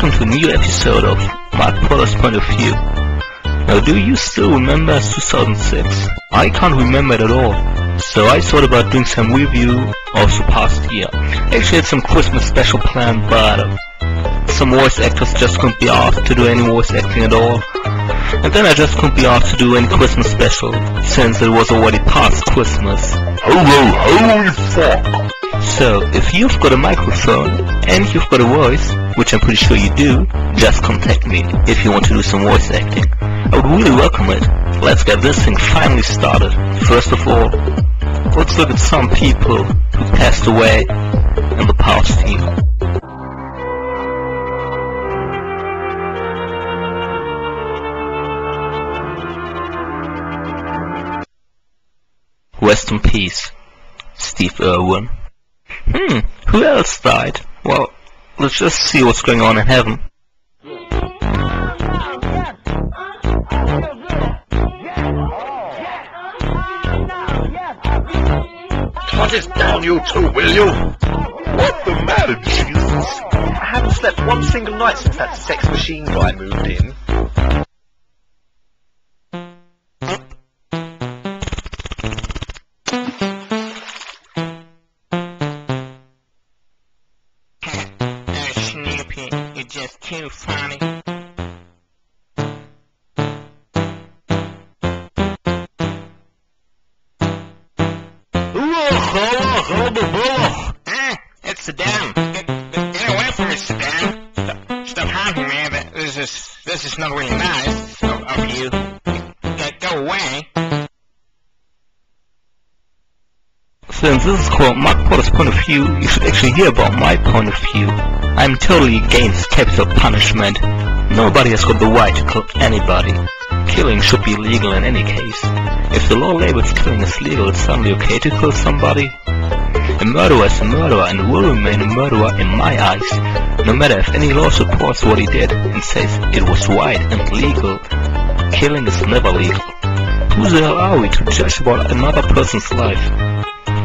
welcome to a new episode of Mark Porter's Point of View. Now, do you still remember 2006? I can't remember it at all, so I thought about doing some review of the past year. Actually, I had some Christmas special planned, but some voice actors just couldn't be asked to do any voice acting at all. And then I just couldn't be asked to do any Christmas special, since it was already past Christmas. Holy fuck! So, if you've got a microphone, and you've got a voice, which I'm pretty sure you do, just contact me if you want to do some voice acting. I would really welcome it. Let's get this thing finally started. First of all, let's look at some people who passed away in the past year. Rest in peace, Steve Irwin. Who else died? Well, let's just see what's going on in heaven. Cut it down, you two, will you? What the matter, Jesus? I haven't slept one single night since that sex machine guy moved in. Snoopy, you're just too funny. It's Saddam. Get away from me, Saddam. Stop hunting me. This is not really nice of you. Go away. Since this is called Mark Porter's Point of View, you should actually hear about my point of view. I'm totally against capital punishment. Nobody has got the right to kill anybody. Killing should be legal in any case. If the law labels killing as legal, it's suddenly okay to kill somebody? A murderer is a murderer and will remain a murderer in my eyes, no matter if any law supports what he did and says it was right and legal. Killing is never legal. Who the hell are we to judge about another person's life?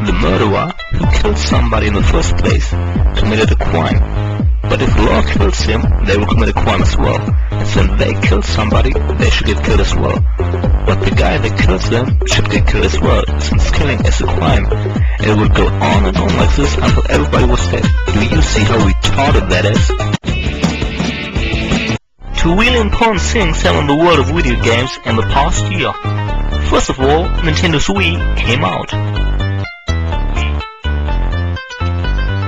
The murderer who killed somebody in the first place committed a crime. But if the law kills him, they will commit a crime as well. And since they killed somebody, they should get killed as well. But the guy that kills them should get killed as well, since killing is a crime. And it would go on and on like this until everybody was dead. Do you see how retarded that is? Two really important things happened in the world of video games in the past year. First of all, Nintendo's Wii came out.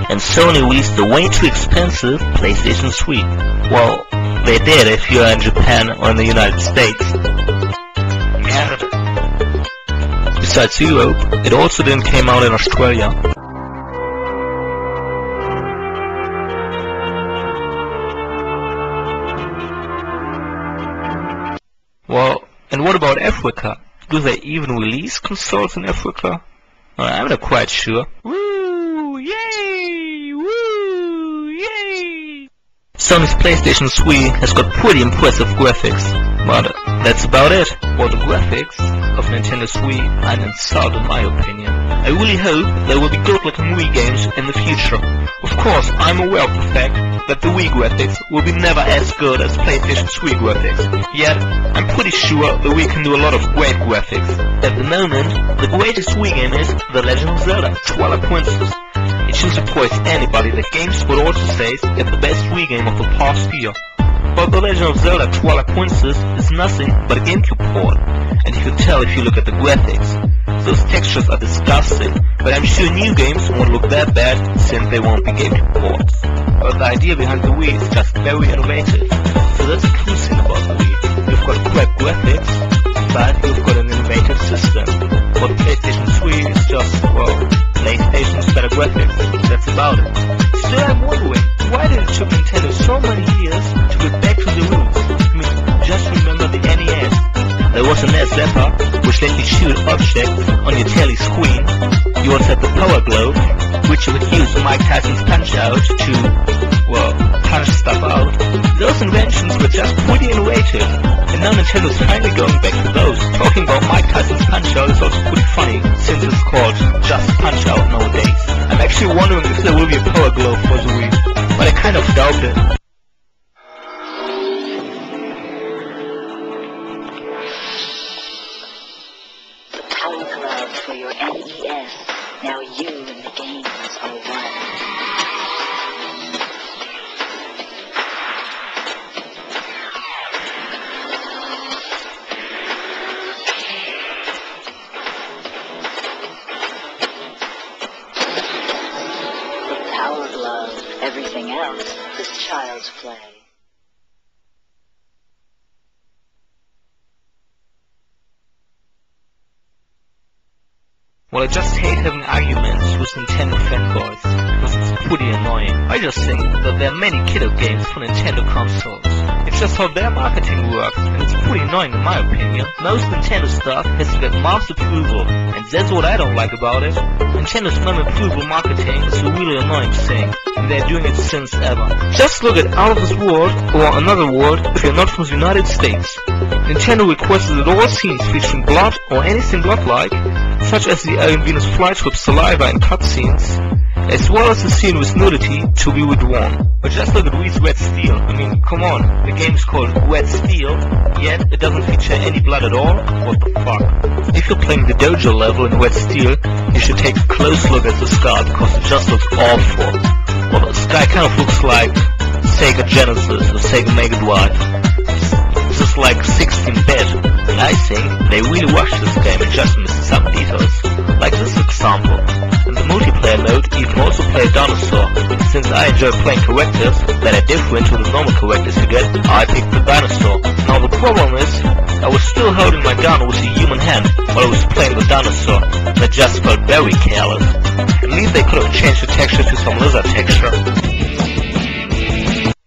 And Sony released the way too expensive PlayStation 3. Well, they did if you're in Japan or in the United States. Besides Europe, it also didn't came out in Australia. Well, and what about Africa? Do they even release consoles in Africa? I'm not quite sure. Woo! Yay! Woo! Yay! Sony's PlayStation 3 has got pretty impressive graphics, but that's about it. For the graphics of Nintendo 3 are an insult in my opinion. I really hope there will be good-looking Wii games in the future. Of course, I'm aware of the fact that the Wii graphics will be never as good as PlayStation 3 graphics. Yet, I'm pretty sure the Wii can do a lot of great graphics. At the moment, the greatest Wii game is The Legend of Zelda: Twilight Princess. It should surprise anybody that GameSpot also says it's the best Wii game of the past year. But The Legend of Zelda: Twilight Princess is nothing but a GameCube port, and you can tell if you look at the graphics. Those textures are disgusting, but I'm sure new games won't look that bad since they won't be GameCube ports. But the idea behind the Wii is just very innovative. So that's a cool thing about the Wii. You've got crap graphics, but you've got an innovative system. What PlayStation 3 is just, well, PlayStation's better graphics. That's about it. Still, I'm wondering, why did it took Nintendo so many years to get back to the roots? I mean, just remember the NES. There was a NES Zapper, which let you shoot objects on your telly screen. You also had the Power Glove, which you would use Mike Tyson's Punch-Out to, well, punch stuff out. Those inventions were just pretty innovative, and now Nintendo's finally going back to those. Talking about Mike Tyson's Punch-Out is also pretty funny, since it's called just Punch-Out nowadays. I'm actually wondering if there will be a Power Glove for the Wii, but I kind of doubt it. Power Glove for your NES. Now you and the games are one. The Power Glove. Everything else is child's play. Well, I just hate having arguments with Nintendo fanboys, because it's pretty annoying. I just think that there are many killer games for Nintendo consoles. It's just how their marketing works, and it's pretty annoying in my opinion. Most Nintendo stuff has to get mom's approval, and that's what I don't like about it. Nintendo's non-approval marketing is a really annoying thing, and they're doing it since ever. Just look at Out of This World, or Another World, if you're not from the United States. Nintendo requested that all scenes featuring blood, or anything blood-like, such as the Alien Venus flytrap saliva and cutscenes, as well as the scene with nudity, to be withdrawn. But just look at Wii's Red Steel. I mean, come on, the game's called Red Steel, yet it doesn't feature any blood at all? What the fuck? If you're playing the dojo level in Red Steel, you should take a close look at the scar, because it just looks awful. Well, the sky kind of looks like Sega Genesis or Sega Mega Drive. It's just like 16-bit. I think they really rushed this game and just missed some details. Like this example. In the multiplayer mode, you can also play a dinosaur. Since I enjoy playing characters that are different to the normal characters you get, I picked the dinosaur. Now the problem is, I was still holding my gun with a human hand while I was playing the dinosaur. That just felt very careless. At least they could have changed the texture to some lizard texture.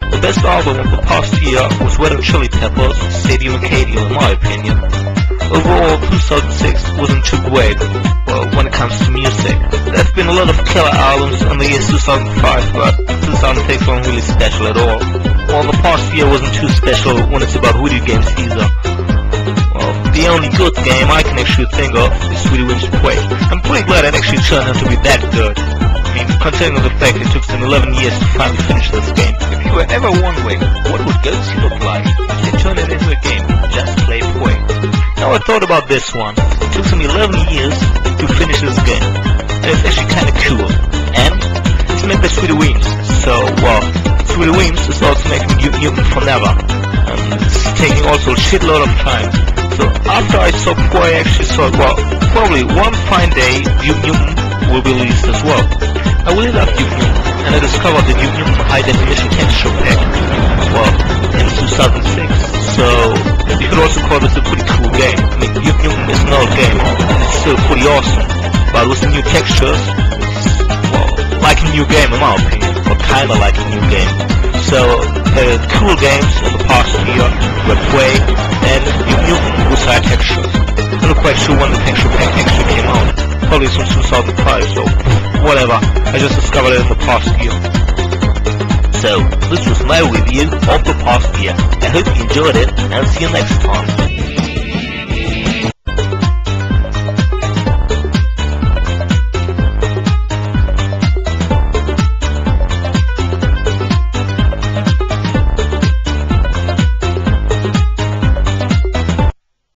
The best album of the past year was Red Hot Chili Peppers' Stadium Arcadium, in my opinion. Overall, 2006 wasn't too great, well, when it comes to music. There have been a lot of killer albums in the years 2005, but 2006 wasn't really special at all. Well, the past year wasn't too special when it's about video games either. Well, the only good game I can actually think of is Sweetie Wings Quake. I'm pretty glad it actually turned out to be that good. I mean, considering the fact it took them 11 years to finally finish this game. If you were ever wondering what would Ghost look like if they turned it into a game, just play Quake. Now I thought about this one. It took them 11 years to finish this game, and it's actually kinda cool. And it's made by Sweetie Wings, so, well, Sweetie Wings is also making Mutant Forever, and it's taking also a shitload of time. So after I saw Quake, I actually thought, well, probably one fine day Mutant will be released as well. I really love Duke Nukem, and I discovered the Duke Nukem High Definition Texture Pack, well, in 2006, so you could also call this a pretty cool game. I mean, Duke Nukem is an old game, and it's still pretty awesome, but with the new textures, it's, well, like a new game in my opinion, or kinda like a new game. So, cool games of the past year were Quake and Duke Nukem with high textures. I'm not quite sure when the texture pack actually came out. Probably from 2005, so whatever. I just discovered it in the past year. So, this was my review of the past year. I hope you enjoyed it, and see you next time.